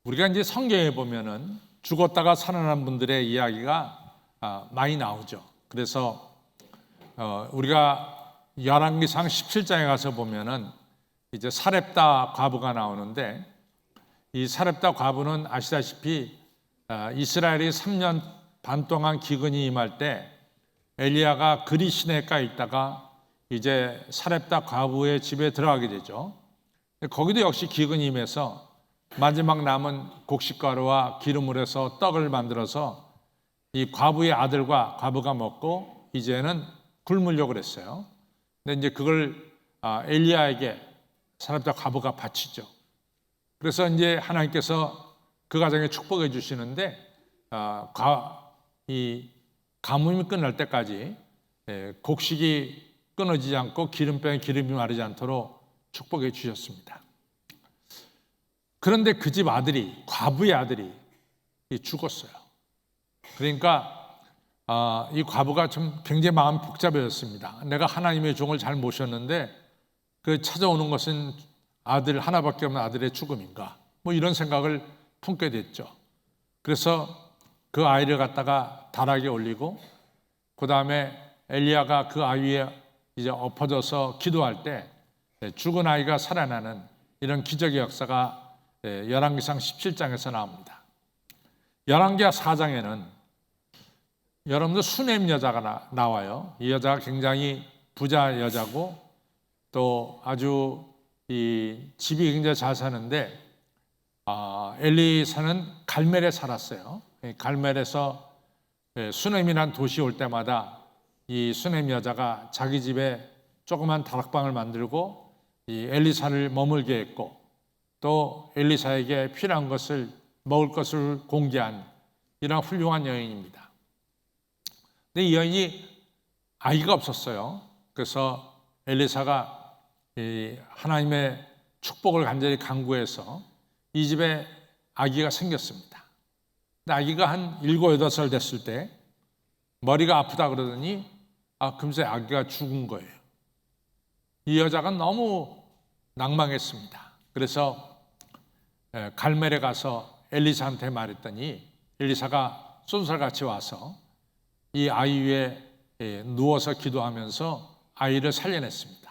우리가 이제 성경에 보면은 죽었다가 살아난 분들의 이야기가 많이 나오죠. 그래서 우리가 열왕기상 17장에 가서 보면은 이제 사렙다 과부가 나오는데, 이 사렙다 과부는 아시다시피 이스라엘이 3년 반 동안 기근이 임할 때 엘리야가 그리 시내가에 있다가 이제 사렙다 과부의 집에 들어가게 되죠. 거기도 역시 기근이 임해서 마지막 남은 곡식가루와 기름을 해서 떡을 만들어서 이 과부의 아들과 과부가 먹고 이제는 굶으려고 그랬어요. 근데 이제 그걸 엘리야에게 사렙다 과부가 바치죠. 그래서 이제 하나님께서 그 가정에 축복해 주시는데 이 가뭄이 끝날 때까지 곡식이 끊어지지 않고 기름병에 기름이 마르지 않도록 축복해 주셨습니다. 그런데 그 집 아들이, 과부의 아들이 죽었어요. 그러니까 이 과부가 좀 굉장히 마음이 복잡해졌습니다. 내가 하나님의 종을 잘 모셨는데 그 찾아오는 것은 아들 하나밖에 없는 아들의 죽음인가, 뭐 이런 생각을 품게 됐죠. 그래서 그 아이를 갖다가 다락에 올리고, 그 다음에 엘리야가 그 아이 위에 이제 엎어져서 기도할 때 죽은 아이가 살아나는 이런 기적의 역사가 열왕기상 17장에서 나옵니다. 열왕기하 4장에는 여러분들 수넴 여자가 나와요. 이 여자가 굉장히 부자 여자고 또 아주 이 집이 굉장히 잘 사는데 엘리사는 갈멜에 살았어요. 갈멜에서 수넴이라는 도시 올 때마다 이 수넴 여자가 자기 집에 조그만 다락방을 만들고 이 엘리사를 머물게 했고, 또 엘리사에게 필요한 것을 먹을 것을 공개한 이런 훌륭한 여인입니다. 근데 이 여인이 아이가 없었어요. 그래서 엘리사가 하나님의 축복을 간절히 간구해서 이 집에 아기가 생겼습니다. 근데 아기가 한 7, 8살 됐을 때 머리가 아프다 그러더니 금세 아기가 죽은 거예요. 이 여자가 너무 낭망했습니다. 그래서 갈멜에 가서 엘리사한테 말했더니 엘리사가 쏜살같이 와서 이 아이 위에 누워서 기도하면서 아이를 살려냈습니다.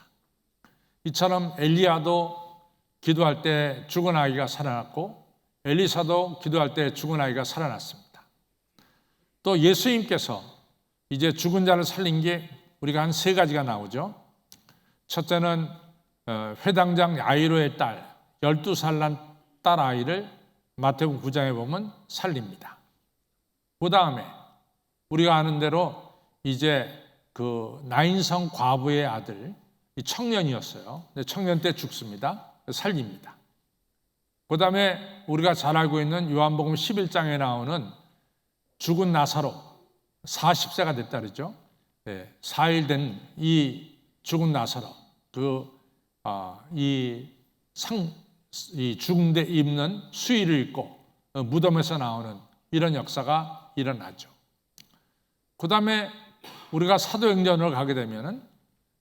이처럼 엘리야도 기도할 때 죽은 아이가 살아났고 엘리사도 기도할 때 죽은 아이가 살아났습니다. 또 예수님께서 이제 죽은 자를 살린 게 우리가 한 3가지가 나오죠. 첫째는 회당장 야이로의 딸, 12살 난 딸 아이를 마태복음 9장에 보면 살립니다. 그 다음에 우리가 아는 대로 이제 그 나인성 과부의 아들, 이 청년이었어요. 청년 때 죽습니다. 살립니다. 그 다음에 우리가 잘 알고 있는 요한복음 11장에 나오는 죽은 나사로, 40세가 됐다 그러죠. 4일 된 이 죽은 나사로, 이 죽은 데 입는 수의를 입고 무덤에서 나오는 이런 역사가 일어나죠. 그 다음에 우리가 사도행전으로 가게 되면은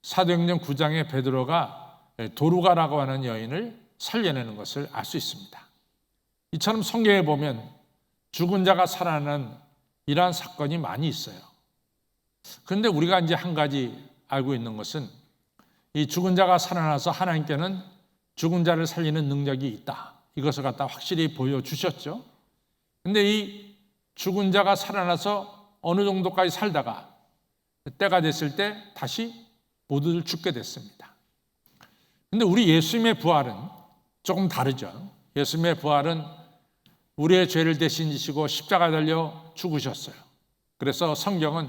사도행전 9장에 베드로가 도루가라고 하는 여인을 살려내는 것을 알 수 있습니다. 이처럼 성경에 보면 죽은 자가 살아나는 이러한 사건이 많이 있어요. 그런데 우리가 이제 한 가지 알고 있는 것은 이 죽은 자가 살아나서 하나님께는 죽은 자를 살리는 능력이 있다, 이것을 갖다 확실히 보여주셨죠. 그런데 이 죽은 자가 살아나서 어느 정도까지 살다가 때가 됐을 때 다시 모두들 죽게 됐습니다. 그런데 우리 예수님의 부활은 조금 다르죠. 예수님의 부활은 우리의 죄를 대신 지시고 십자가에 달려 죽으셨어요. 그래서 성경은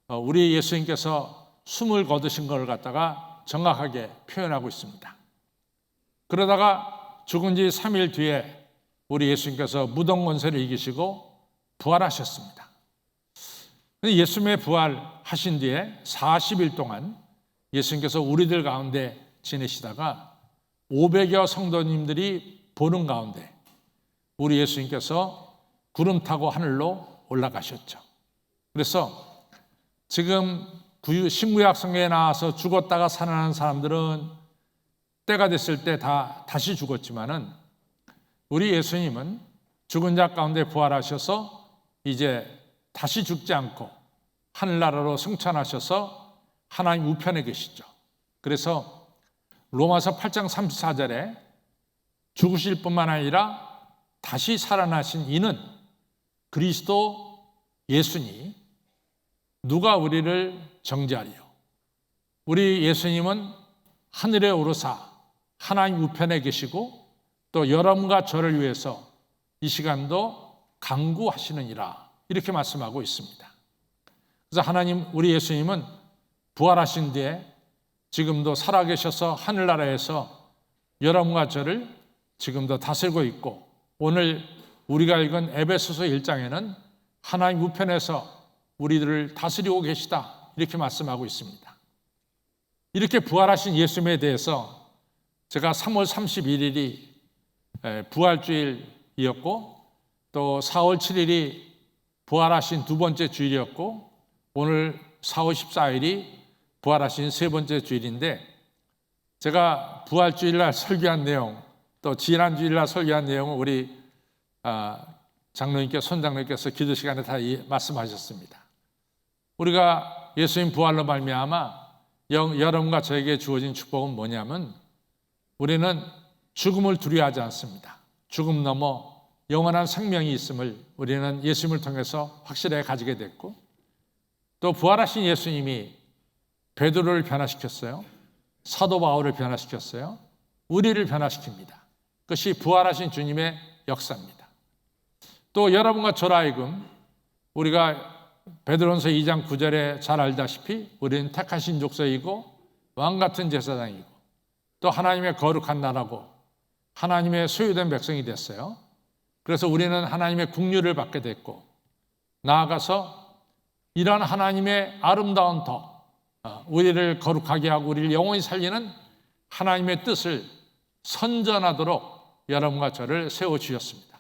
우리 예수님께서 숨을 거두신 것을 갖다가 정확하게 표현하고 있습니다. 그러다가 죽은 지 3일 뒤에 우리 예수님께서 무덤 권세를 이기시고 부활하셨습니다. 예수님의 부활하신 뒤에 40일 동안 예수님께서 우리들 가운데 지내시다가 500여 성도님들이 보는 가운데 우리 예수님께서 구름 타고 하늘로 올라가셨죠. 그래서 지금 신구약 성경에 나와서 죽었다가 살아난 사람들은 때가 됐을 때 다시 죽었지만은 우리 예수님은 죽은 자 가운데 부활하셔서 이제 다시 죽지 않고 하늘나라로 승천하셔서 하나님 우편에 계시죠. 그래서 로마서 8장 34절에 죽으실 뿐만 아니라 다시 살아나신 이는 그리스도 예수니 누가 우리를 정죄하리요. 우리 예수님은 하늘에 오르사 하나님 우편에 계시고 또 여러분과 저를 위해서 이 시간도 간구하시느니라 이렇게 말씀하고 있습니다. 그래서 하나님, 우리 예수님은 부활하신 뒤에 지금도 살아계셔서 하늘나라에서 여러분과 저를 지금도 다스리고 있고, 오늘 우리가 읽은 에베소서 1장에는 하나님 우편에서 우리들을 다스리고 계시다 이렇게 말씀하고 있습니다. 이렇게 부활하신 예수님에 대해서 제가 3월 31일이 부활주일이었고 또 4월 7일이 부활하신 두 번째 주일이었고 오늘 4월 14일이 부활하신 세 번째 주일인데, 제가 부활주일날 설교한 내용 또 지난주일날 설교한 내용은 우리 장로님께서, 손장로님께서 기도 시간에 다 말씀하셨습니다. 우리가 예수님 부활로 말미암아 여러분과 저에게 주어진 축복은 뭐냐면, 우리는 죽음을 두려워하지 않습니다. 죽음 넘어 영원한 생명이 있음을 우리는 예수님을 통해서 확실하게 가지게 됐고, 또 부활하신 예수님이 베드로를 변화시켰어요. 사도 바울을 변화시켰어요. 우리를 변화시킵니다. 그것이 부활하신 주님의 역사입니다. 또 여러분과 저로 하여금 우리가 베드로전서 2장 9절에 잘 알다시피 우리는 택하신 족속이고 왕같은 제사장이고 또 하나님의 거룩한 나라고 하나님의 소유된 백성이 됐어요. 그래서 우리는 하나님의 국류를 받게 됐고, 나아가서 이런 하나님의 아름다운 더, 우리를 거룩하게 하고 우리를 영원히 살리는 하나님의 뜻을 선전하도록 여러분과 저를 세워주셨습니다.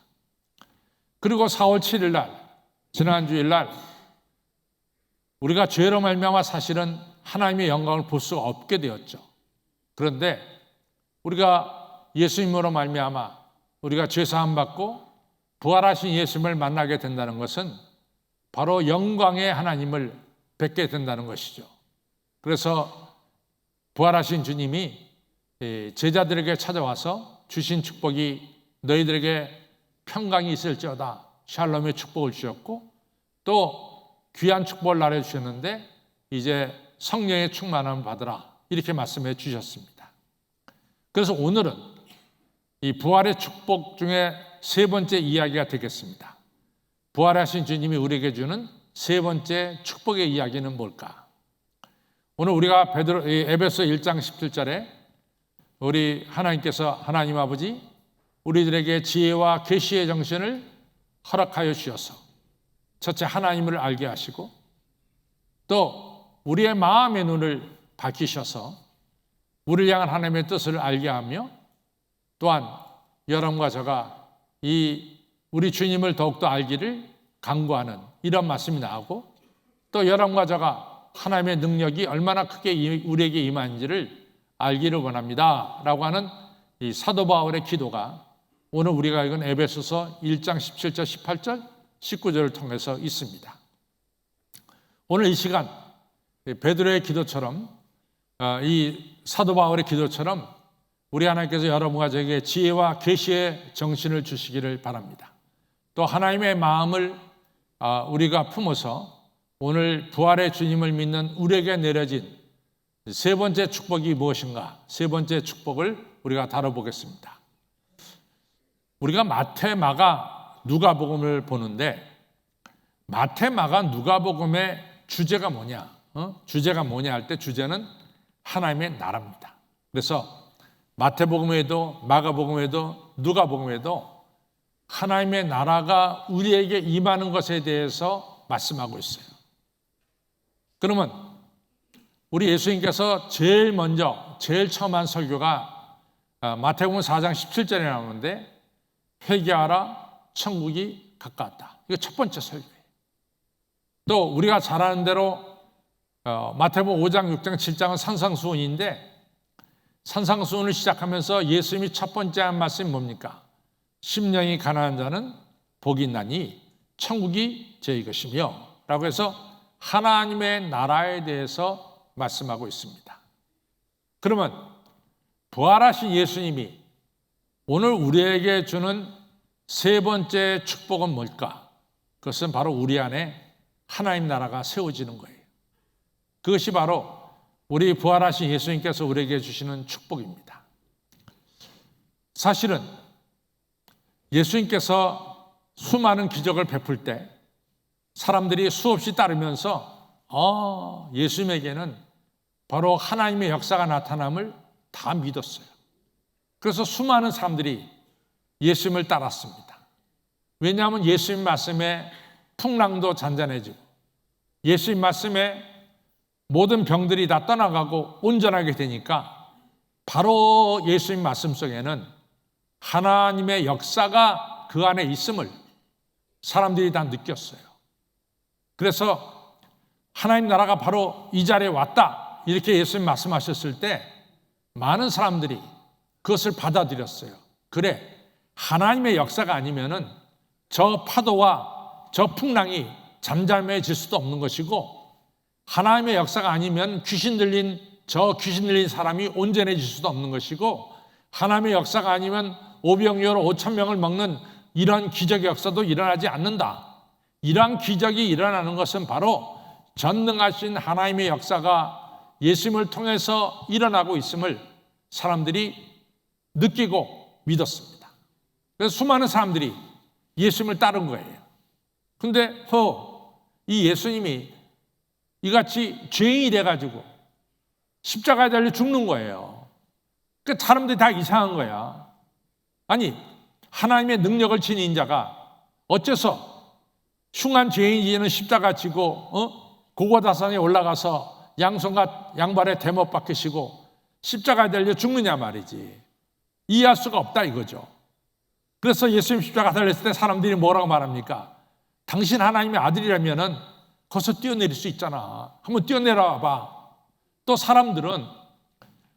그리고 4월 7일 날, 지난주일 날 우리가 죄로 말미암아 사실은 하나님의 영광을 볼 수 없게 되었죠. 그런데 우리가 예수님으로 말미암아 우리가 죄 사함 받고 부활하신 예수님을 만나게 된다는 것은 바로 영광의 하나님을 뵙게 된다는 것이죠. 그래서 부활하신 주님이 제자들에게 찾아와서 주신 축복이 너희들에게 평강이 있을지어다 샬롬의 축복을 주셨고, 또 귀한 축복을 나눠 주셨는데 이제 성령의 충만함을 받으라 이렇게 말씀해 주셨습니다. 그래서 오늘은 이 부활의 축복 중에 세 번째 이야기가 되겠습니다. 부활하신 주님이 우리에게 주는 세 번째 축복의 이야기는 뭘까? 오늘 우리가 에베소 1장 17절에 우리 하나님께서, 하나님 아버지 우리들에게 지혜와 계시의 정신을 허락하여 주셔서 첫째 하나님을 알게 하시고 또 우리의 마음의 눈을 밝히셔서 우리를 향한 하나님의 뜻을 알게 하며, 또한 여러분과 저가 우리 주님을 더욱더 알기를 간구하는 이런 말씀이 나오고, 또 여러분과 저가 하나님의 능력이 얼마나 크게 우리에게 임하는지를 알기를 원합니다 라고 하는 이 사도 바울의 기도가 오늘 우리가 읽은 에베소서 1장 17절, 18절, 19절을 통해서 있습니다. 오늘 이 시간 베드로의 기도처럼, 이 사도 바울의 기도처럼 우리 하나님께서 여러분과 저에게 지혜와 계시의 정신을 주시기를 바랍니다. 또 하나님의 마음을 우리가 품어서 오늘 부활의 주님을 믿는 우리에게 내려진 세 번째 축복이 무엇인가? 세 번째 축복을 우리가 다뤄보겠습니다. 우리가 마태, 마가, 누가복음을 보는데 마태, 마가, 누가복음의 주제가 뭐냐? 주제가 뭐냐 할 때 주제는 하나님의 나라입니다. 그래서 마태복음에도 마가복음에도 누가복음에도 하나님의 나라가 우리에게 임하는 것에 대해서 말씀하고 있어요. 그러면 우리 예수님께서 제일 처음 한 설교가 마태복음 4장 17절에 나오는데 회개하라 천국이 가까웠다. 이거 첫 번째 설교예요. 또 우리가 잘 아는 대로 마태복음 5장, 6장, 7장은 산상수훈인데 산상수훈을 시작하면서 예수님이 첫 번째 한 말씀이 뭡니까? 심령이 가난한 자는 복이 있나니 천국이 저희 것이며 라고 해서 하나님의 나라에 대해서 말씀하고 있습니다. 그러면 부활하신 예수님이 오늘 우리에게 주는 세 번째 축복은 뭘까? 그것은 바로 우리 안에 하나님 나라가 세워지는 거예요. 그것이 바로 우리 부활하신 예수님께서 우리에게 주시는 축복입니다. 사실은 예수님께서 수많은 기적을 베풀 때 사람들이 수없이 따르면서 예수님에게는 바로 하나님의 역사가 나타남을 다 믿었어요. 그래서 수많은 사람들이 예수님을 따랐습니다. 왜냐하면 예수님 말씀에 풍랑도 잔잔해지고 예수님 말씀에 모든 병들이 다 떠나가고 온전하게 되니까 바로 예수님 말씀 속에는 하나님의 역사가 그 안에 있음을 사람들이 다 느꼈어요. 그래서 하나님 나라가 바로 이 자리에 왔다 이렇게 예수님 말씀하셨을 때 많은 사람들이 그것을 받아들였어요. 그래, 하나님의 역사가 아니면은 저 파도와 저 풍랑이 잠잠해질 수도 없는 것이고 하나님의 역사가 아니면 귀신 들린 사람이 온전해질 수도 없는 것이고 하나님의 역사가 아니면 오병이어로 5,000명을 먹는 이런 기적의 역사도 일어나지 않는다. 이러한 기적이 일어나는 것은 바로 전능하신 하나님의 역사가 예수님을 통해서 일어나고 있음을 사람들이 느끼고 믿었습니다. 그래서 수많은 사람들이 예수님을 따른 거예요. 그런데 이 예수님이 이같이 죄인이 돼가지고 십자가에 달려 죽는 거예요. 그러니까 사람들이 다 이상한 거야. 아니, 하나님의 능력을 지닌 자가 어째서 흉한 죄인이는 십자가 지고 고고다산에 올라가서 양손과 양발에 대못 박히시고 십자가에 달려 죽느냐 말이지. 이해할 수가 없다 이거죠. 그래서 예수님 십자가 달렸을 때 사람들이 뭐라고 말합니까? 당신 하나님의 아들이라면은 거기서 뛰어내릴 수 있잖아. 한번 뛰어내려 봐. 또 사람들은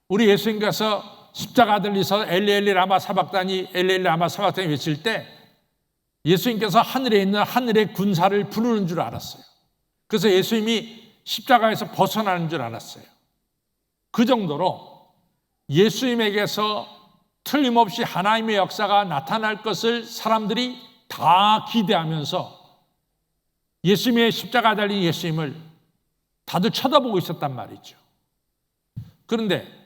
우리 예수님께서 십자가 달리서 엘리 엘리 라마 사박다니 엘리 엘리 라마 사박다니 외칠 때 예수님께서 하늘에 있는 하늘의 군사를 부르는 줄 알았어요. 그래서 예수님이 십자가에서 벗어나는 줄 알았어요. 그 정도로 예수님에게서 틀림없이 하나님의 역사가 나타날 것을 사람들이 다 기대하면서 예수님의 십자가 달린 예수님을 다들 쳐다보고 있었단 말이죠. 그런데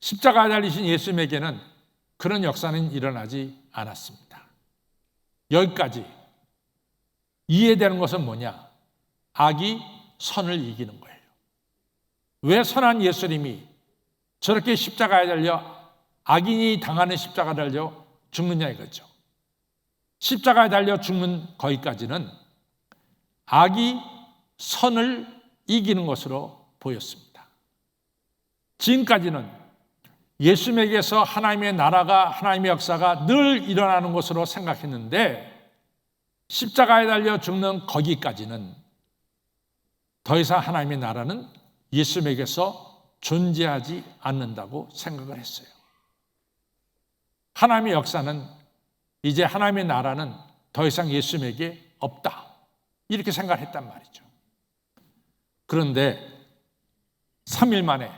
십자가 달리신 예수님에게는 그런 역사는 일어나지 않았습니다. 여기까지 이해되는 것은 뭐냐? 악이 선을 이기는 거예요. 왜 선한 예수님이 저렇게 십자가에 달려 악인이 당하는 십자가에 달려 죽느냐 이거죠. 십자가에 달려 죽는 거기까지는 악이 선을 이기는 것으로 보였습니다. 지금까지는 예수님에게서 하나님의 나라가 하나님의 역사가 늘 일어나는 것으로 생각했는데 십자가에 달려 죽는 거기까지는 더 이상 하나님의 나라는 예수님에게서 존재하지 않는다고 생각을 했어요. 하나님의 역사는 이제 하나님의 나라는 더 이상 예수님에게 없다. 이렇게 생각했단 말이죠. 그런데 3일 만에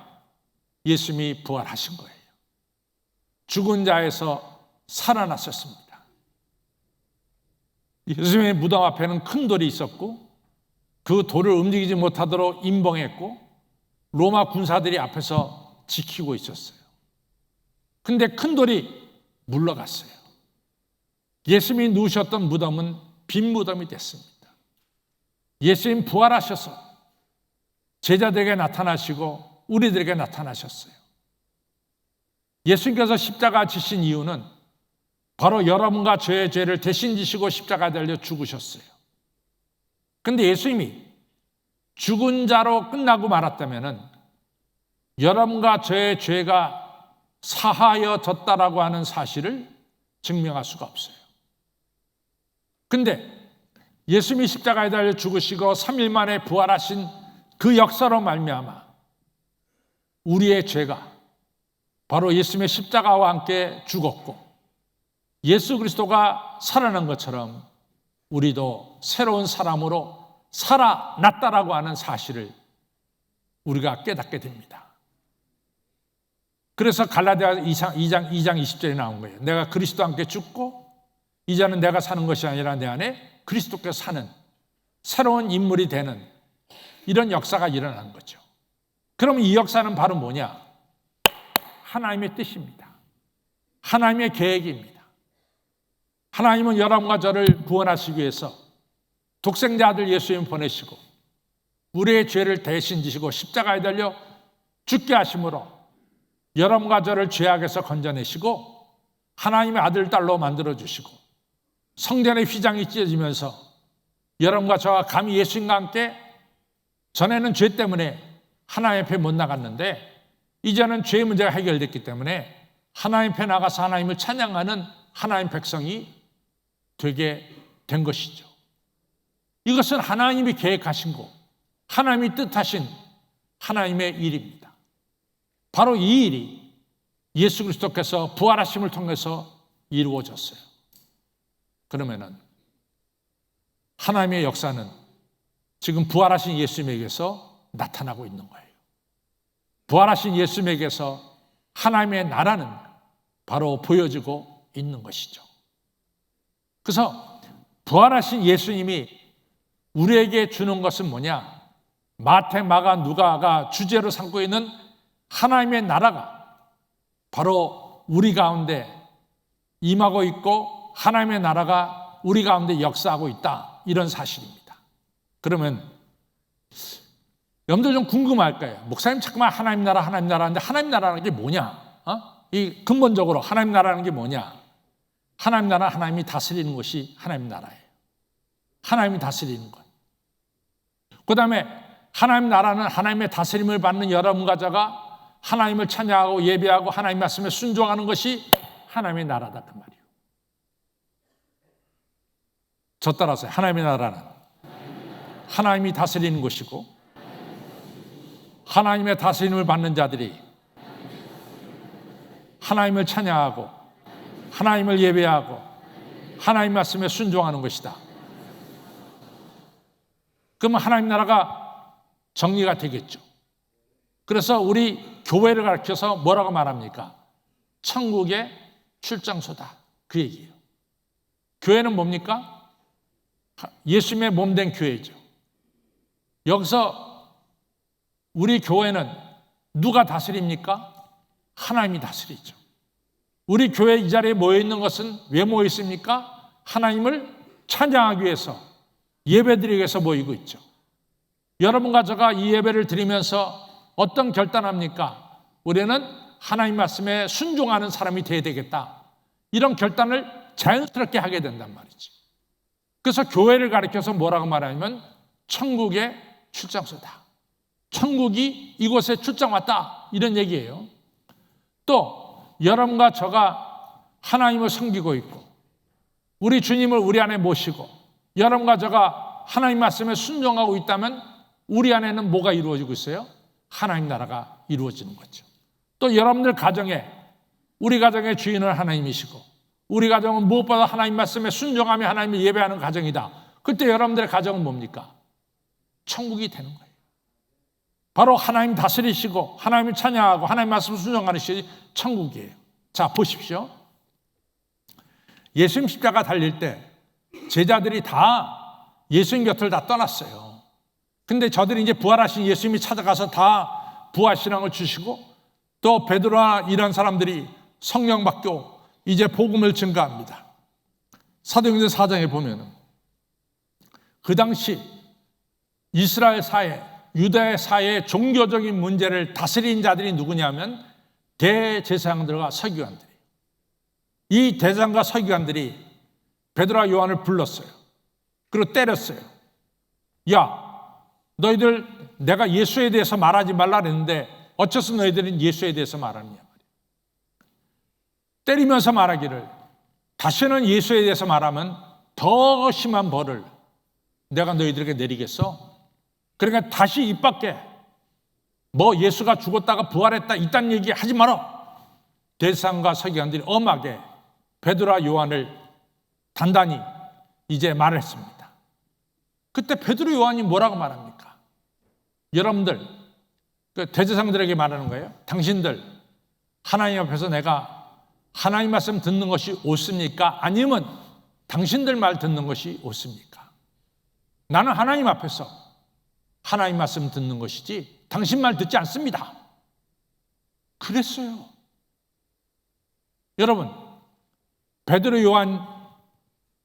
예수님이 부활하신 거예요. 죽은 자에서 살아났었습니다. 예수님의 무덤 앞에는 큰 돌이 있었고 그 돌을 움직이지 못하도록 임봉했고 로마 군사들이 앞에서 지키고 있었어요. 근데 큰 돌이 물러갔어요. 예수님이 누우셨던 무덤은 빈 무덤이 됐습니다. 예수님 부활하셔서 제자들에게 나타나시고 우리들에게 나타나셨어요. 예수님께서 십자가 지신 이유는 바로 여러분과 저의 죄를 대신 지시고 십자가에 달려 죽으셨어요. 그런데 예수님이 죽은 자로 끝나고 말았다면 여러분과 저의 죄가 사하여졌다라고 하는 사실을 증명할 수가 없어요. 그런데 예수님이 십자가에 달려 죽으시고 3일 만에 부활하신 그 역사로 말미암아 우리의 죄가 바로 예수님의 십자가와 함께 죽었고 예수 그리스도가 살아난 것처럼 우리도 새로운 사람으로 살아났다라고 하는 사실을 우리가 깨닫게 됩니다. 그래서 갈라디아 2장 20절에 나온 거예요. 내가 그리스도와 함께 죽고 이제는 내가 사는 것이 아니라 내 안에 그리스도께서 사는 새로운 인물이 되는 이런 역사가 일어난 거죠. 그럼 이 역사는 바로 뭐냐? 하나님의 뜻입니다. 하나님의 계획입니다. 하나님은 여러분과 저를 구원하시기 위해서 독생자 아들 예수님을 보내시고 우리의 죄를 대신 지시고 십자가에 달려 죽게 하심으로 여러분과 저를 죄악에서 건져내시고 하나님의 아들 딸로 만들어주시고 성전의 휘장이 찢어지면서 여러분과 저와 감히 예수님과 함께 전에는 죄 때문에 하나님 앞에 못 나갔는데 이제는 죄의 문제가 해결됐기 때문에 하나님 앞에 나가서 하나님을 찬양하는 하나님 백성이 되게 된 것이죠. 이것은 하나님이 계획하신 거, 하나님이 뜻하신 하나님의 일입니다. 바로 이 일이 예수 그리스도께서 부활하심을 통해서 이루어졌어요. 그러면은 하나님의 역사는 지금 부활하신 예수님에게서 나타나고 있는 거예요. 부활하신 예수님에게서 하나님의 나라는 바로 보여지고 있는 것이죠. 그래서 부활하신 예수님이 우리에게 주는 것은 뭐냐? 마태, 마가, 누가가 주제로 삼고 있는 하나님의 나라가 바로 우리 가운데 임하고 있고 하나님의 나라가 우리 가운데 역사하고 있다. 이런 사실입니다. 그러면 여러분들 좀 궁금할 거예요. 목사님 자꾸만 하나님 나라 하는데 하나님 나라는 게 뭐냐? 이 근본적으로 하나님 나라는 게 뭐냐? 하나님 나라, 하나님이 다스리는 것이 하나님 나라예요. 하나님이 다스리는 것. 그 다음에 하나님 나라는 하나님의 다스림을 받는 여러분과 저가 하나님을 찬양하고 예배하고 하나님 말씀에 순종하는 것이 하나님의 나라다 그 말이에요. 저 따라서 하나님의 나라는 하나님이 다스리는 것이고 하나님의 다스림을 받는 자들이 하나님을 찬양하고 하나님을 예배하고 하나님 말씀에 순종하는 것이다. 그러면 하나님 나라가 정리가 되겠죠. 그래서 우리 교회를 가르쳐서 뭐라고 말합니까? 천국의 출장소다. 그 얘기예요. 교회는 뭡니까? 예수님의 몸된 교회죠. 여기서 우리 교회는 누가 다스립니까? 하나님이 다스리죠. 우리 교회 이 자리에 모여 있는 것은 왜 모여 있습니까? 하나님을 찬양하기 위해서, 예배드리기 위해서 모이고 있죠. 여러분과 제가 이 예배를 드리면서 어떤 결단합니까? 우리는 하나님 말씀에 순종하는 사람이 되어야 되겠다. 이런 결단을 자연스럽게 하게 된단 말이지. 그래서 교회를 가리켜서 뭐라고 말하냐면 천국의 출장소다. 천국이 이곳에 출장 왔다. 이런 얘기예요. 또 여러분과 저가 하나님을 섬기고 있고 우리 주님을 우리 안에 모시고 여러분과 저가 하나님 말씀에 순종하고 있다면 우리 안에는 뭐가 이루어지고 있어요? 하나님 나라가 이루어지는 거죠. 또 여러분들 가정에 우리 가정의 주인은 하나님이시고 우리 가정은 무엇보다 하나님 말씀에 순종하며 하나님을 예배하는 가정이다. 그때 여러분들의 가정은 뭡니까? 천국이 되는 거예요. 바로 하나님 다스리시고 하나님을 찬양하고 하나님 말씀을 순종하는 것이 천국이에요. 자, 보십시오. 예수님 십자가 달릴 때 제자들이 다 예수님 곁을 다 떠났어요. 근데 저들이 이제 부활하신 예수님이 찾아가서 다 부활신앙을 주시고 또 베드로와 이런 사람들이 성령 받고 이제 복음을 증거합니다. 사도행전 4장에 보면은 그 당시 이스라엘 사회, 유대 사회의 종교적인 문제를 다스린 자들이 누구냐면 대제사장들과 서기관들이. 이 대제사장과 서기관들이 베드로와 요한을 불렀어요. 그리고 때렸어요. 야, 너희들 내가 예수에 대해서 말하지 말라 그랬는데 어째서 너희들은 예수에 대해서 말하느냐 말이야. 때리면서 말하기를 다시는 예수에 대해서 말하면 더 심한 벌을 내가 너희들에게 내리겠어. 그러니까 다시 입 밖에 뭐 예수가 죽었다가 부활했다 이딴 얘기 하지 마라. 대제사장과 서기관들이 엄하게 베드로와 요한을 단단히 이제 말했습니다. 그때 베드로 요한이 뭐라고 말합니까? 여러분들, 대제사장들에게 말하는 거예요. 당신들 하나님 앞에서 내가 하나님 말씀 듣는 것이 옳습니까? 아니면 당신들 말 듣는 것이 옳습니까? 나는 하나님 앞에서 하나님 말씀 듣는 것이지 당신 말 듣지 않습니다. 그랬어요. 여러분, 베드로, 요한,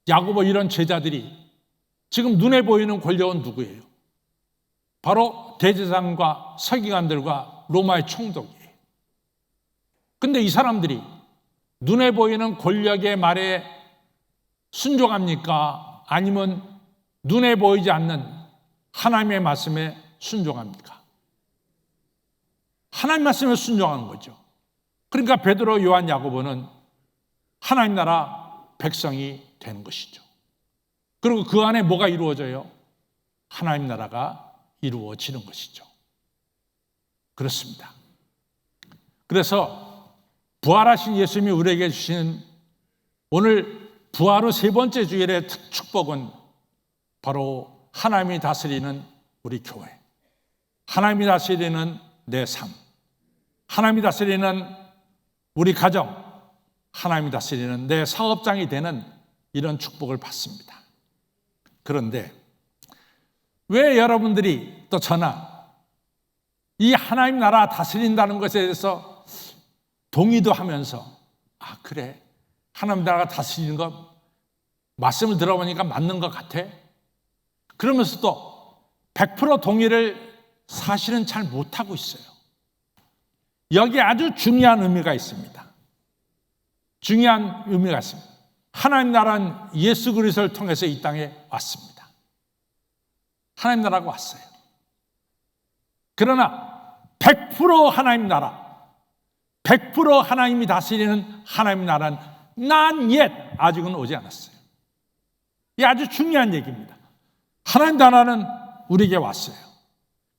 야고보 이런 제자들이 지금 눈에 보이는 권력은 누구예요? 바로 대제사장과 서기관들과 로마의 총독이에요. 근데 이 사람들이 눈에 보이는 권력의 말에 순종합니까? 아니면 눈에 보이지 않는 하나님의 말씀에 순종합니까? 하나님 말씀에 순종하는 거죠. 그러니까 베드로, 요한, 야고보는 하나님 나라 백성이 되는 것이죠. 그리고 그 안에 뭐가 이루어져요? 하나님 나라가 이루어지는 것이죠. 그렇습니다. 그래서 부활하신 예수님이 우리에게 주시는 오늘 부활 후 세 번째 주일의 축복은 바로 하나님이 다스리는 우리 교회, 하나님이 다스리는 내 삶, 하나님이 다스리는 우리 가정, 하나님이 다스리는 내 사업장이 되는 이런 축복을 받습니다. 그런데 왜 여러분들이 또 저나 이 하나님 나라 다스린다는 것에 대해서 동의도 하면서 그래, 하나님 나라가 다스리는 것 말씀을 들어보니까 맞는 것 같아, 그러면서도 100% 동의를 사실은 잘 못하고 있어요. 여기에 아주 중요한 의미가 있습니다. 중요한 의미가 있습니다. 하나님 나라는 예수 그리스도를 통해서 이 땅에 왔습니다. 하나님 나라가 왔어요. 그러나 100% 하나님 나라, 100% 하나님이 다스리는 하나님 나라는 not yet, 아직은 오지 않았어요. 이게 아주 중요한 얘기입니다. 하나님 나라는 우리에게 왔어요.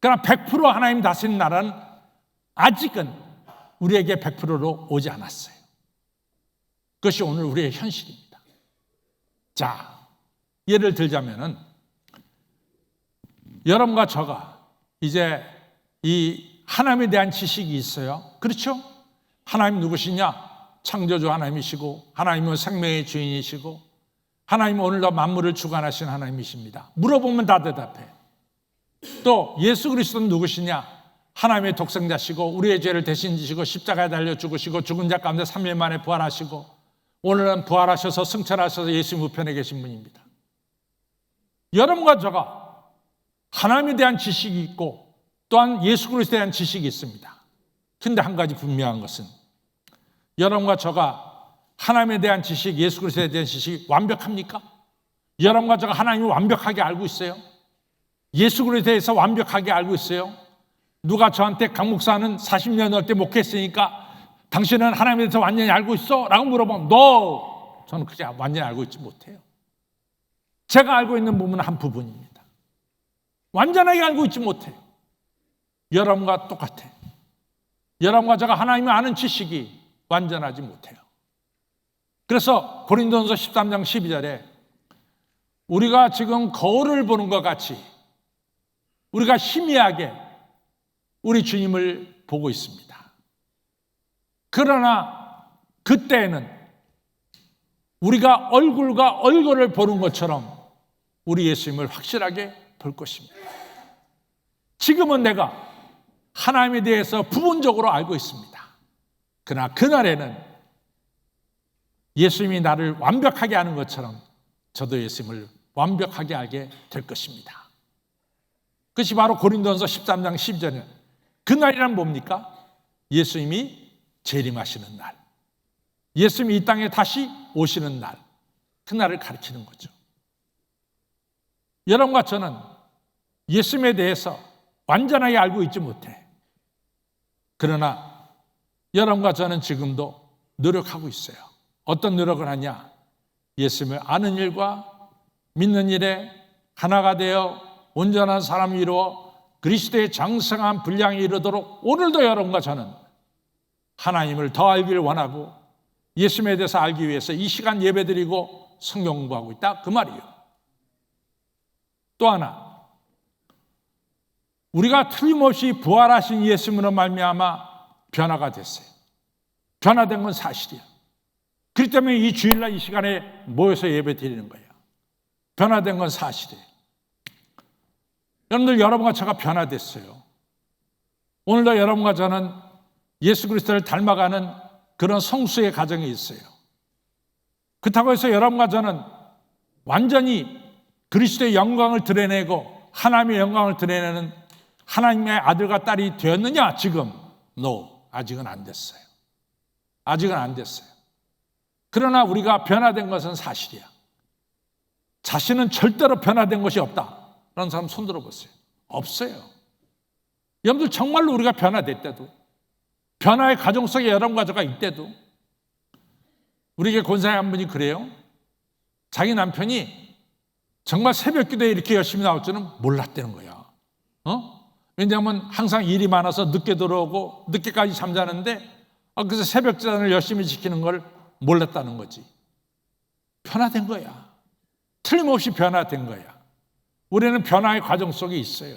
그러나 100% 하나님 다스리는 나라는 아직은 우리에게 100%로 오지 않았어요. 그것이 오늘 우리의 현실입니다. 자, 예를 들자면은 여러분과 저가 이제 이 하나님에 대한 지식이 있어요. 그렇죠? 하나님 누구시냐? 창조주 하나님이시고, 하나님은 생명의 주인이시고, 하나님은 오늘도 만물을 주관하신 하나님이십니다. 물어보면 다 대답해. 또 예수 그리스도는 누구시냐? 하나님의 독생자시고, 우리의 죄를 대신 지시고, 십자가에 달려 죽으시고, 죽은 자 가운데 3일 만에 부활하시고, 오늘은 부활하셔서 승천하셔서 예수님 우편에 계신 분입니다. 여러분과 저가 하나님에 대한 지식이 있고 또한 예수 그리스도에 대한 지식이 있습니다. 그런데 한 가지 분명한 것은 여러분과 저가 하나님에 대한 지식, 예수 그리스도에 대한 지식이 완벽합니까? 여러분과 저가 하나님을 완벽하게 알고 있어요? 예수 그리스도에 대해서 완벽하게 알고 있어요? 누가 저한테 강 목사는 40년 넘게 목회했으니까 당신은 하나님에 대해서 완전히 알고 있어? 라고 물어보면 No! 저는 그렇게 완전히 알고 있지 못해요. 제가 알고 있는 부분은 한 부분입니다. 완전하게 알고 있지 못해요. 여러분과 똑같아요. 여러분과 제가 하나님을 아는 지식이 완전하지 못해요. 그래서 고린도전서 13장 12절에 우리가 지금 거울을 보는 것 같이 우리가 희미하게 우리 주님을 보고 있습니다. 그러나 그때에는 우리가 얼굴과 얼굴을 보는 것처럼 우리 예수님을 확실하게 볼 것입니다. 지금은 내가 하나님에 대해서 부분적으로 알고 있습니다. 그러나 그날에는 예수님이 나를 완벽하게 아는 것처럼 저도 예수님을 완벽하게 알게 될 것입니다. 그것이 바로 고린도전서 13장 12절에 그날이란 뭡니까? 예수님이 재림하시는 날, 예수님이 이 땅에 다시 오시는 날, 그날을 가리키는 거죠. 여러분과 저는 예수님에 대해서 완전하게 알고 있지 못해. 그러나 여러분과 저는 지금도 노력하고 있어요. 어떤 노력을 하냐? 예수님을 아는 일과 믿는 일에 하나가 되어 온전한 사람이 이루어 그리스도의 장성한 분량이 이르도록 오늘도 여러분과 저는 하나님을 더 알기를 원하고 예수님에 대해서 알기 위해서 이 시간 예배드리고 성경 공부하고 있다 그 말이에요. 또 하나, 우리가 틀림없이 부활하신 예수님으로 말미암아 변화가 됐어요. 변화된 건 사실이야. 그렇기 때문에 이 주일날 이 시간에 모여서 예배 드리는 거예요. 변화된 건 사실이에요. 여러분들, 여러분과 저가 변화됐어요. 오늘도 여러분과 저는 예수 그리스도를 닮아가는 그런 성수의 과정에 있어요. 그렇다고 해서 여러분과 저는 완전히 그리스도의 영광을 드러내고 하나님의 영광을 드러내는 하나님의 아들과 딸이 되었느냐? 지금 No, 아직은 안 됐어요. 아직은 안 됐어요. 그러나 우리가 변화된 것은 사실이야. 자신은 절대로 변화된 것이 없다 라는 사람 손 들어보세요. 없어요. 여러분들, 정말로 우리가 변화됐대도, 변화의 과정 속에 여러분과 저가 있대도, 우리에게 권사님 한 분이 그래요. 자기 남편이 정말 새벽 기도에 이렇게 열심히 나올 줄은 몰랐다는 거야. 왜냐하면 항상 일이 많아서 늦게 들어오고 늦게까지 잠자는데 그래서 새벽 기도를 열심히 지키는 걸 몰랐다는 거지. 변화된 거야. 틀림없이 변화된 거야. 우리는 변화의 과정 속에 있어요.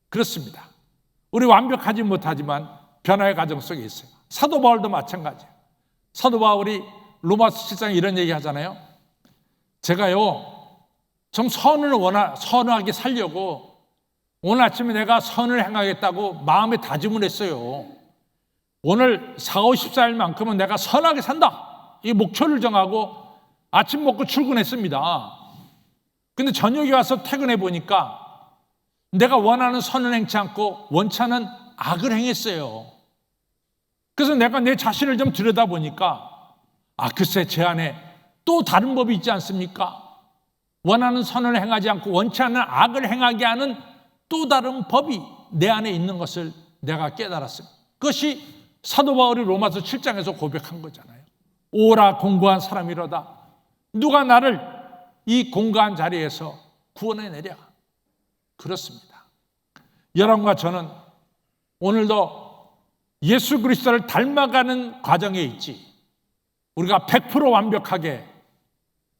그렇습니다. 우리 완벽하지 못하지만 변화의 과정 속에 있어요. 사도 바울도 마찬가지예요. 사도 바울이 로마서 7장에 이런 얘기 하잖아요. 제가요, 좀 선하게 살려고 오늘 아침에 내가 선을 행하겠다고 마음에 다짐을 했어요. 오늘 4, 5, 14일만큼은 내가 선하게 산다. 이 목표를 정하고 아침 먹고 출근했습니다. 근데 저녁에 와서 퇴근해 보니까 내가 원하는 선을 행치 않고 원치 않은 악을 행했어요. 그래서 내가 내 자신을 좀 들여다보니까 글쎄 제 안에 또 다른 법이 있지 않습니까? 원하는 선을 행하지 않고 원치 않는 악을 행하게 하는 또 다른 법이 내 안에 있는 것을 내가 깨달았습니다. 그것이 사도 바울이 로마서 7장에서 고백한 거잖아요. 오라 공고한 사람이로다. 누가 나를 이 공고한 자리에서 구원해내랴. 그렇습니다. 여러분과 저는 오늘도 예수 그리스도를 닮아가는 과정에 있지, 우리가 100% 완벽하게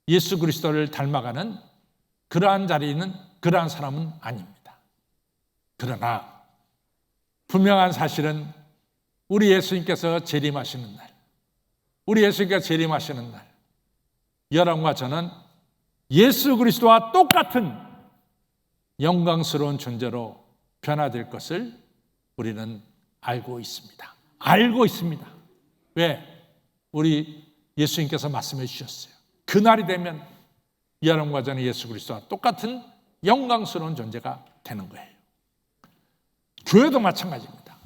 예수 그리스도를 닮아가는 그러한 자리는, 그러한 사람은 아닙니다. 그러나 분명한 사실은 우리 예수님께서 재림하시는 날, 우리 예수님께서 재림하시는 날, 여러분과 저는 예수 그리스도와 똑같은 영광스러운 존재로 변화될 것을 우리는 알고 있습니다. 알고 있습니다. 왜? 우리 예수님께서 말씀해 주셨어요. 그날이 되면 여러분과 저는 예수 그리스도와 똑같은 영광스러운 존재가 되는 거예요. 교회도 마찬가지입니다.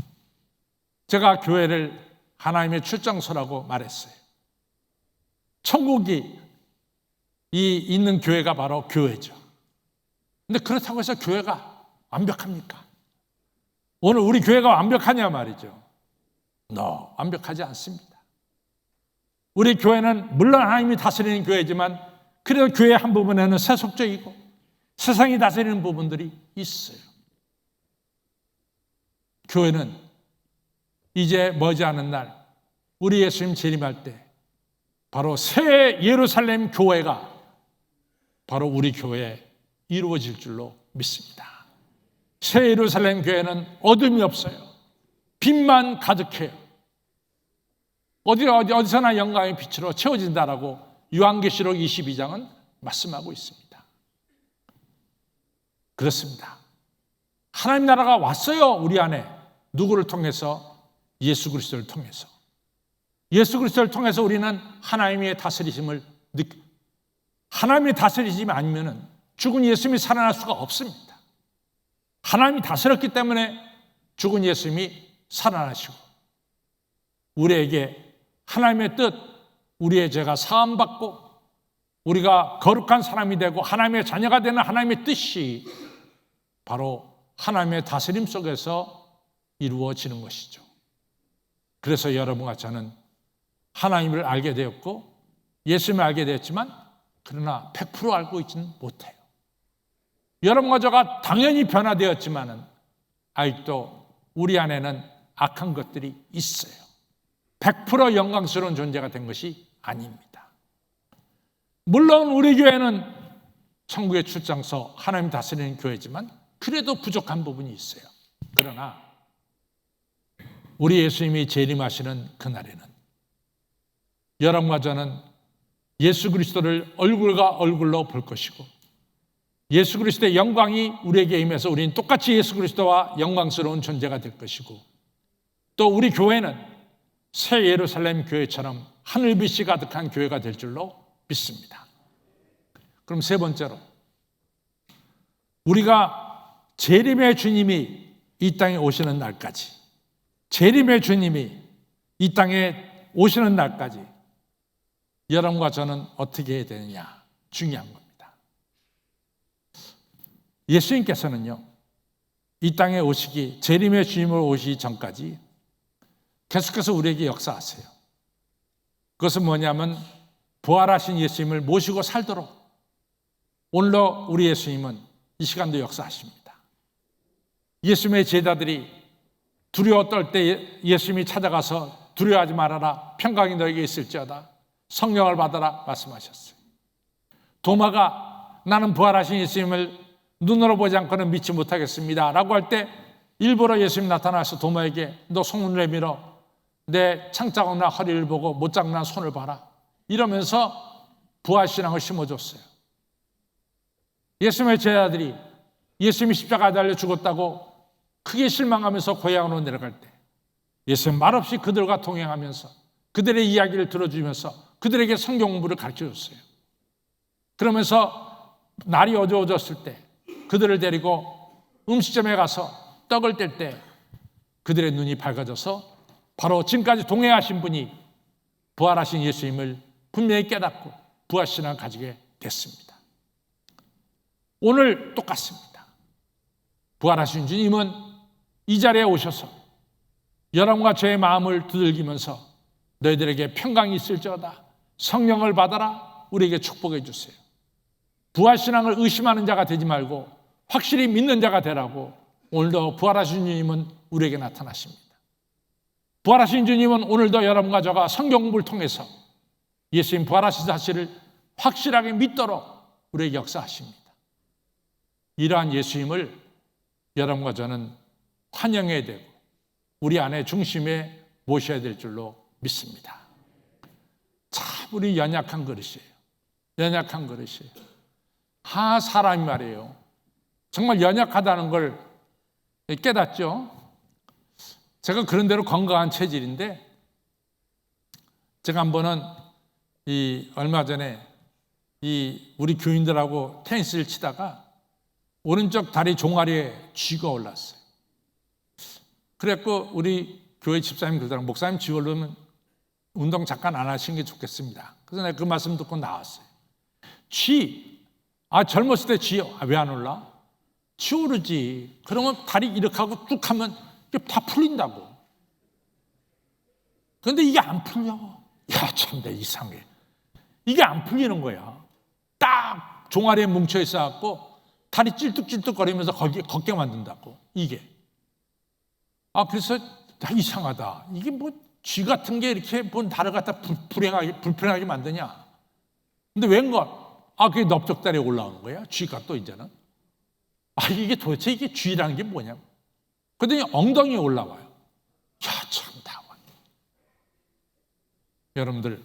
제가 교회를 하나님의 출장소라고 말했어요. 천국이 있는 교회가 바로 교회죠. 근데 그렇다고 해서 교회가 완벽합니까? 오늘 우리 교회가 완벽하냐 말이죠. No, 완벽하지 않습니다. 우리 교회는 물론 하나님이 다스리는 교회지만 그래도 교회 한 부분에는 세속적이고 세상이 다스리는 부분들이 있어요. 교회는 이제 머지않은 날 우리 예수님 재림할 때 바로 새 예루살렘 교회가 바로 우리 교회에 이루어질 줄로 믿습니다. 새 예루살렘 교회는 어둠이 없어요. 빛만 가득해요. 어디서나 영광의 빛으로 채워진다라고 요한계시록 22장은 말씀하고 있습니다. 그렇습니다. 하나님 나라가 왔어요. 우리 안에. 누구를 통해서? 예수 그리스도를 통해서. 예수 그리스도를 통해서 우리는 하나님의 다스리심을 하나님의 다스리심이 아니면 죽은 예수님이 살아날 수가 없습니다. 하나님이 다스렸기 때문에 죽은 예수님이 살아나시고 우리에게 하나님의 뜻, 우리의 죄가 사함받고 우리가 거룩한 사람이 되고 하나님의 자녀가 되는 하나님의 뜻이 바로 하나님의 다스림 속에서 이루어지는 것이죠. 그래서 여러분과 저는 하나님을 알게 되었고 예수님을 알게 되었지만 그러나 100% 알고 있지는 못해요. 여러분과 저가 당연히 변화되었지만은 아직도 우리 안에는 악한 것들이 있어요. 100% 영광스러운 존재가 된 것이 아닙니다. 물론 우리 교회는 천국의 출장소, 하나님 다스리는 교회지만 그래도 부족한 부분이 있어요. 그러나 우리 예수님이 재림하시는 그날에는 여러분과 저는 예수 그리스도를 얼굴과 얼굴로 볼 것이고 예수 그리스도의 영광이 우리에게 임해서 우리는 똑같이 예수 그리스도와 영광스러운 존재가 될 것이고 또 우리 교회는 새 예루살렘 교회처럼 하늘빛이 가득한 교회가 될 줄로 믿습니다. 그럼 세 번째로 우리가 재림의 주님이 이 땅에 오시는 날까지 재림의 주님이 이 땅에 오시는 날까지 여러분과 저는 어떻게 해야 되느냐 중요한 겁니다. 예수님께서는요 이 땅에 오시기 재림의 주님으로 오시기 전까지 계속해서 우리에게 역사하세요. 그것은 뭐냐면 부활하신 예수님을 모시고 살도록 오늘도 우리 예수님은 이 시간도 역사하십니다. 예수님의 제자들이 두려워 떨 때 예수님이 찾아가서 두려워하지 말아라 평강이 너에게 있을지어다 성령을 받아라 말씀하셨어요. 도마가 나는 부활하신 예수님을 눈으로 보지 않고는 믿지 못하겠습니다 라고 할 때 일부러 예수님 나타나서 도마에게 너 손을 내밀어 내 창자국나 허리를 보고 못장난 손을 봐라 이러면서 부활신앙을 심어줬어요. 예수님의 제자들이 예수님이 십자가에 달려 죽었다고 크게 실망하면서 고향으로 내려갈 때 예수님 말없이 그들과 동행하면서 그들의 이야기를 들어주면서 그들에게 성경 공부를 가르쳐줬어요. 그러면서 날이 어두워졌을 때 그들을 데리고 음식점에 가서 떡을 뗄 때 그들의 눈이 밝아져서 바로 지금까지 동행하신 분이 부활하신 예수님을 분명히 깨닫고 부활신앙을 가지게 됐습니다. 오늘 똑같습니다. 부활하신 주님은 이 자리에 오셔서 여러분과 저의 마음을 두들기면서 너희들에게 평강이 있을지어다 성령을 받아라 우리에게 축복해 주세요. 부활신앙을 의심하는 자가 되지 말고 확실히 믿는 자가 되라고 오늘도 부활하신 주님은 우리에게 나타나십니다. 부활하신 주님은 오늘도 여러분과 저가 성경 공부를 통해서 예수님 부활하신 사실을 확실하게 믿도록 우리에게 역사하십니다. 이러한 예수님을 여러분과 저는 환영해야 되고 우리 안에 중심에 모셔야 될 줄로 믿습니다. 참 우리 연약한 그릇이에요. 연약한 그릇이에요. 사람이 말이에요. 정말 연약하다는 걸 깨닫죠. 제가 그런 대로 건강한 체질인데 제가 한 번은 얼마 전에 우리 교인들하고 테니스를 치다가 오른쪽 다리 종아리에 쥐가 올랐어요. 그래갖고 우리 교회 집사님 그러더라고요. 목사님 쥐 올르면 운동 잠깐 안 하시는 게 좋겠습니다. 그래서 내가 그 말씀 듣고 나왔어요. 쥐, 젊었을 때 쥐요. 왜 안 올라? 쥐 오르지. 그러면 다리 이렇게 하고 쭉 하면 이게 다 풀린다고. 그런데 이게 안 풀려. 야, 참, 내 이상해. 이게 안 풀리는 거야. 딱 종아리에 뭉쳐 있어갖고 다리 찔뚝찔뚝거리면서 걷게 만든다고. 이게. 그래서 이상하다. 이게 뭐 쥐 같은 게 이렇게 뭔 다를 갖다 불편하게 만드냐. 근데 웬걸? 그게 넓적다리에 올라오는 거야. 쥐가 또 이제는. 이게 도대체 이게 쥐라는 게 뭐냐. 그랬더니 엉덩이에 올라와요. 야, 참 당황해. 여러분들,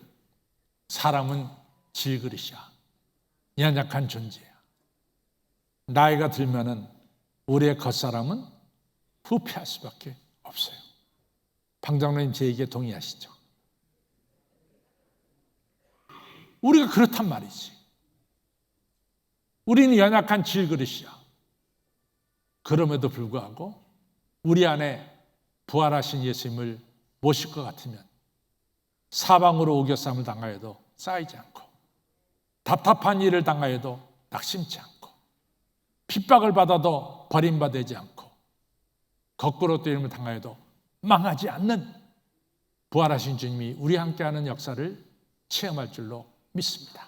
사람은 질그릇이야. 연약한 존재야. 나이가 들면은 우리의 겉사람은 부패할 수밖에 없어요. 방장로님 제 얘기에 동의하시죠? 우리가 그렇단 말이지. 우리는 연약한 질그릇이야. 그럼에도 불구하고 우리 안에 부활하신 예수님을 모실 것 같으면 사방으로 오겨쌈을 당하여도 쌓이지 않고 답답한 일을 당하여도 낙심치 않고 핍박을 받아도 버림받지 않고 거꾸로 때림을 당하여도 망하지 않는 부활하신 주님이 우리와 함께하는 역사를 체험할 줄로 믿습니다.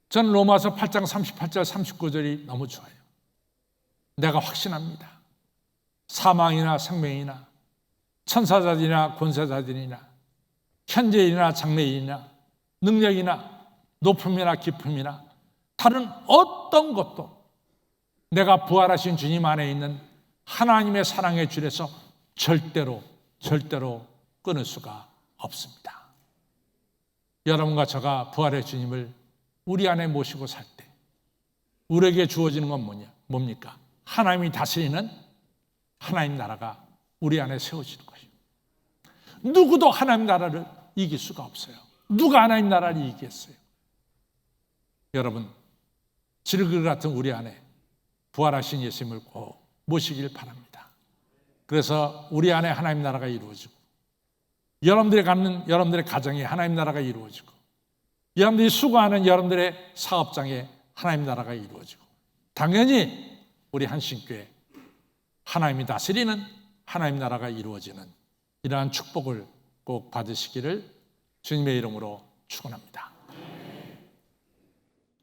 저는 로마서 8장 38절 39절이 너무 좋아요. 내가 확신합니다. 사망이나 생명이나 천사자들이나 권세자들이나 현재이나 장래이나 능력이나 높음이나 깊음이나 다른 어떤 것도 내가 부활하신 주님 안에 있는 하나님의 사랑의 줄에서 절대로 끊을 수가 없습니다. 여러분과 저가 부활의 주님을 우리 안에 모시고 살 때 우리에게 주어지는 건 뭡니까? 하나님이 다스리는 하나님 나라가 우리 안에 세워지는 것입니다. 누구도 하나님 나라를 이길 수가 없어요. 누가 하나님 나라를 이기겠어요? 여러분, 질그 같은 우리 안에 부활하신 예수님을 꼭 모시길 바랍니다. 그래서 우리 안에 하나님 나라가 이루어지고 여러분들이 갖는 여러분들의 가정에 하나님 나라가 이루어지고 여러분들이 수고하는 여러분들의 사업장에 하나님 나라가 이루어지고 당연히 우리 한신교회 하나님이 다스리는 하나님 나라가 이루어지는 이러한 축복을 꼭 받으시기를 주님의 이름으로 축원합니다.